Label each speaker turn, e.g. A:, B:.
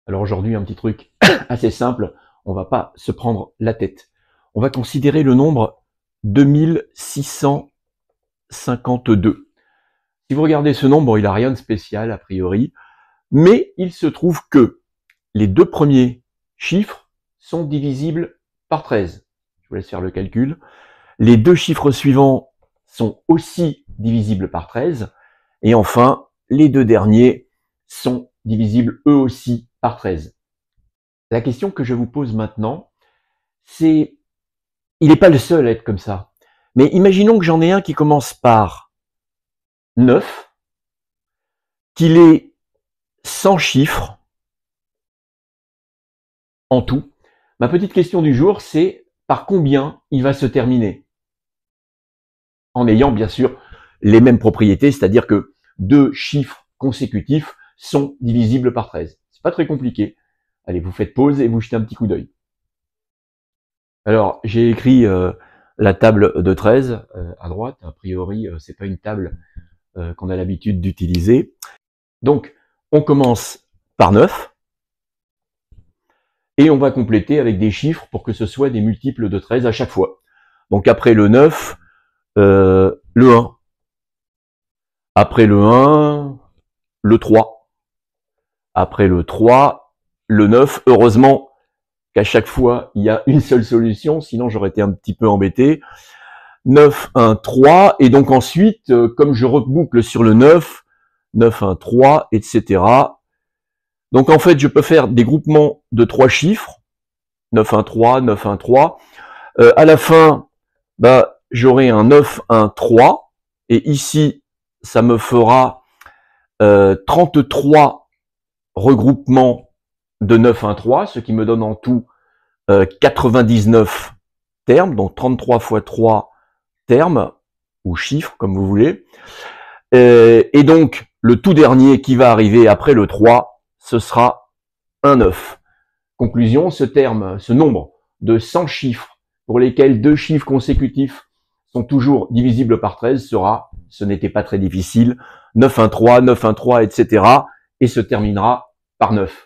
A: Alors aujourd'hui, un petit truc assez simple, on va pas se prendre la tête. On va considérer le nombre 2652. Si vous regardez ce nombre, il n'a rien de spécial a priori, mais il se trouve que les deux premiers chiffres sont divisibles par 13. Je vous laisse faire le calcul. Les deux chiffres suivants sont aussi divisibles par 13. Et enfin, les deux derniers sont divisibles eux aussi par 13. La question que je vous pose maintenant, c'est, il n'est pas le seul à être comme ça. Mais imaginons que j'en ai un qui commence par 9, qu'il ait 100 chiffres en tout. Ma petite question du jour, c'est par combien il va se terminer? En ayant bien sûr les mêmes propriétés, c'est-à-dire que deux chiffres consécutifs sont divisibles par 13. C'est pas très compliqué. Allez, vous faites pause et vous jetez un petit coup d'œil. Alors, j'ai écrit la table de 13 à droite. A priori, c'est pas une table qu'on a l'habitude d'utiliser. Donc, on commence par 9 et on va compléter avec des chiffres pour que ce soit des multiples de 13 à chaque fois. Donc, après le 9, le 1. Après le 1, le 3. Après le 3, le 9. Heureusement qu'à chaque fois, il y a une seule solution, sinon j'aurais été un petit peu embêté. 9, 1, 3, et donc ensuite, comme je reboucle sur le 9, 9, 1, 3, etc. Donc en fait, je peux faire des groupements de 3 chiffres, 9, 1, 3, 9, 1, 3. À la fin, j'aurai un 9, 1, 3, et ici, ça me fera 33 regroupements de 9, 1, 3, ce qui me donne en tout 99 termes, donc 33 fois 3 termes, ou chiffres, comme vous voulez. Et donc, le tout dernier qui va arriver après le 3, ce sera un 9. Conclusion, ce nombre de 100 chiffres pour lesquels deux chiffres consécutifs sont toujours divisibles par 13 sera, ce n'était pas très difficile, 9, 1, 3, 9, 1, 3, etc. et se terminera par 9.